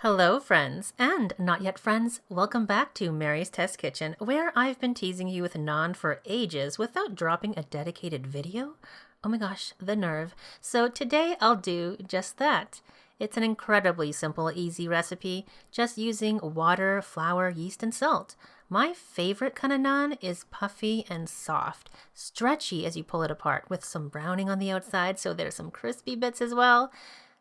Hello, friends, and not yet friends. Welcome back to Mary's Test Kitchen, where I've been teasing you with naan for ages without dropping a dedicated video. Oh my gosh, the nerve. So today I'll do just that. It's an incredibly simple, easy recipe, just using water, flour, yeast, and salt. My favorite kind of naan is puffy and soft, stretchy as you pull it apart, with some browning on the outside, so there's some crispy bits as well.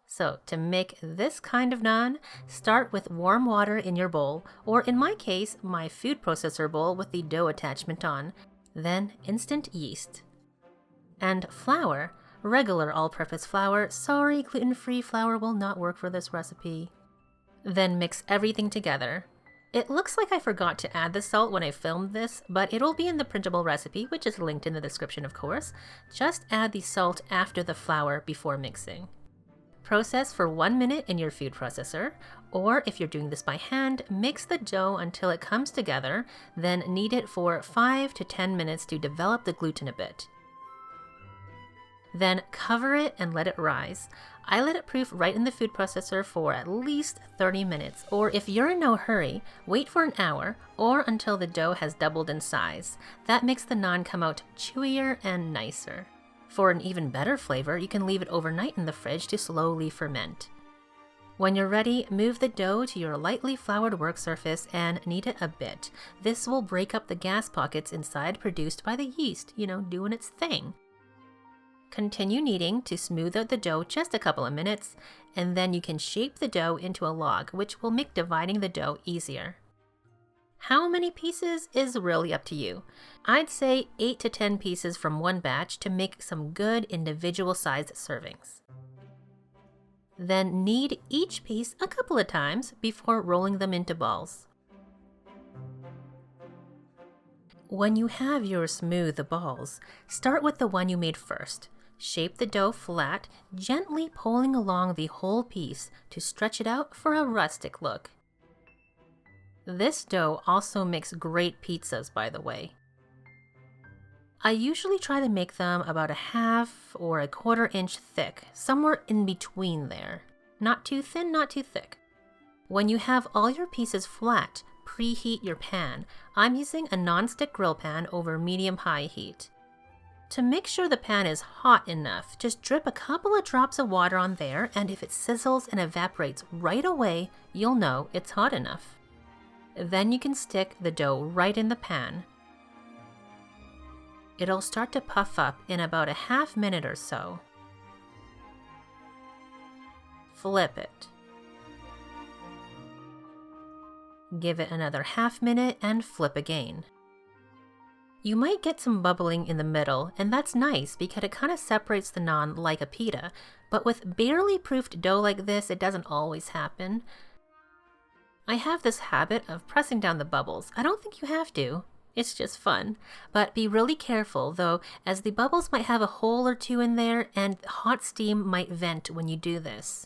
So to make this kind of naan, start with warm water in your bowl, or in my case, my food processor bowl with the dough attachment on, then instant yeast. And flour, regular all-purpose flour. Sorry, gluten-free flour will not work for this recipe. Then mix everything together. It looks like I forgot to add the salt when I filmed this, but it'll be in the printable recipe, which is linked in the description of course. Just add the salt after the flour before mixing. Process for 1 minute in your food processor, or if you're doing this by hand, mix the dough until it comes together, then knead it for 5 to 10 minutes to develop the gluten a bit. Then cover it and let it rise. I let it proof right in the food processor for at least 30 minutes, or if you're in no hurry, wait for an hour or until the dough has doubled in size. That makes the naan come out chewier and nicer. For an even better flavor, you can leave it overnight in the fridge to slowly ferment. When you're ready, move the dough to your lightly floured work surface and knead it a bit. This will break up the gas pockets inside produced by the yeast, doing its thing. Continue kneading to smooth out the dough just a couple of minutes, and then you can shape the dough into a log, which will make dividing the dough easier. How many pieces is really up to you. I'd say 8 to 10 pieces from one batch to make some good individual sized servings. Then knead each piece a couple of times before rolling them into balls. When you have your smooth balls, start with the one you made first. Shape the dough flat, gently pulling along the whole piece to stretch it out for a rustic look. This dough also makes great pizzas, by the way. I usually try to make them about a half or a quarter inch thick, somewhere in between there. Not too thin, not too thick. When you have all your pieces flat, preheat your pan. I'm using a non-stick grill pan over medium-high heat. To make sure the pan is hot enough, just drip a couple of drops of water on there, and if it sizzles and evaporates right away, you'll know it's hot enough. Then you can stick the dough right in the pan. It'll start to puff up in about a half minute or so. Flip it. Give it another half minute and flip again. You might get some bubbling in the middle, and that's nice because it kind of separates the naan like a pita, but with barely proofed dough like this, it doesn't always happen. I have this habit of pressing down the bubbles. I don't think you have to. It's just fun. But be really careful though, as the bubbles might have a hole or two in there and hot steam might vent when you do this.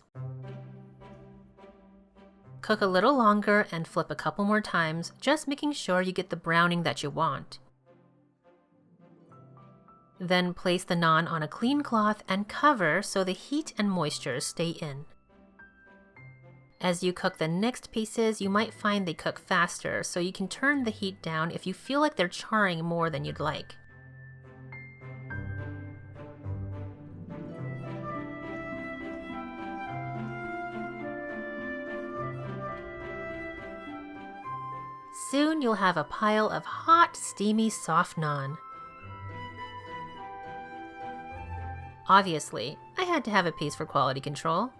Cook a little longer and flip a couple more times, just making sure you get the browning that you want. Then place the naan on a clean cloth and cover so the heat and moisture stay in. As you cook the next pieces, you might find they cook faster, so you can turn the heat down if you feel like they're charring more than you'd like. Soon you'll have a pile of hot, steamy, soft naan. Obviously, I had to have a piece for quality control.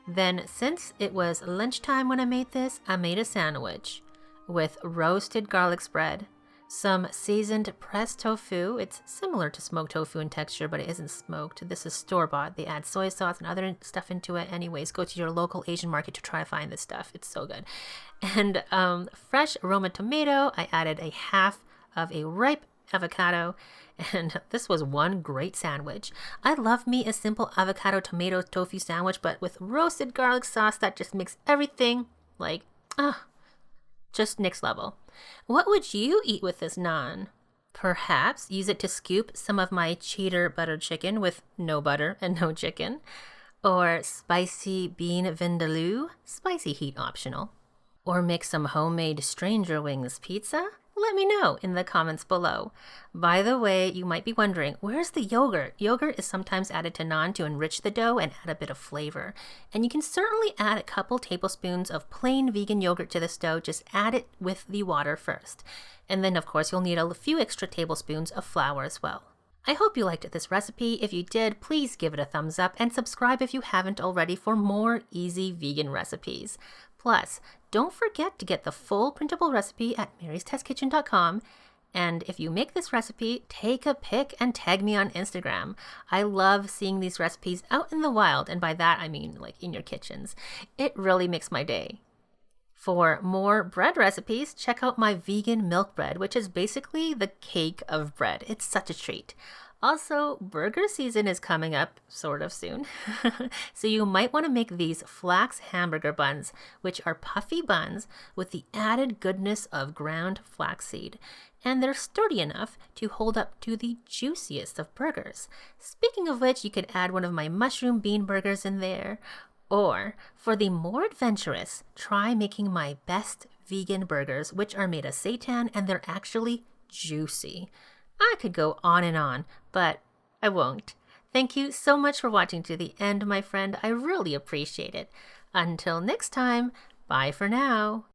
Then, since it was lunchtime when I made this, I made a sandwich with roasted garlic spread, some seasoned pressed tofu. It's similar to smoked tofu in texture, but it isn't smoked. This is store-bought. They add soy sauce and other stuff into it. Anyways, go to your local Asian market to try to find this stuff. It's so good. And fresh Roma tomato. I added a half of a ripe avocado, and this was one great sandwich. I love me a simple avocado tomato tofu sandwich, but with roasted garlic sauce that just makes everything like, just next level. What would you eat with this naan? Perhaps use it to scoop some of my cheddar butter chicken with no butter and no chicken. Or spicy bean vindaloo, spicy heat optional. Or make some homemade stranger wings pizza? Let me know in the comments below. By the way, you might be wondering, where's the yogurt? Yogurt is sometimes added to naan to enrich the dough and add a bit of flavor. And you can certainly add a couple tablespoons of plain vegan yogurt to this dough. Just add it with the water first. And then of course you'll need a few extra tablespoons of flour as well. I hope you liked this recipe. If you did, please give it a thumbs up and subscribe if you haven't already for more easy vegan recipes. Plus, don't forget to get the full printable recipe at marystestkitchen.com. And if you make this recipe, take a pic and tag me on Instagram. I love seeing these recipes out in the wild, and by that I mean like in your kitchens. It really makes my day. For more bread recipes, check out my vegan milk bread, which is basically the cake of bread. It's such a treat. Also, burger season is coming up sort of soon. So you might want to make these flax hamburger buns, which are puffy buns with the added goodness of ground flaxseed. And they're sturdy enough to hold up to the juiciest of burgers. Speaking of which, you could add one of my mushroom bean burgers in there. Or, for the more adventurous, try making my best vegan burgers, which are made of seitan and they're actually juicy. I could go on, but I won't. Thank you so much for watching to the end, my friend. I really appreciate it. Until next time, bye for now.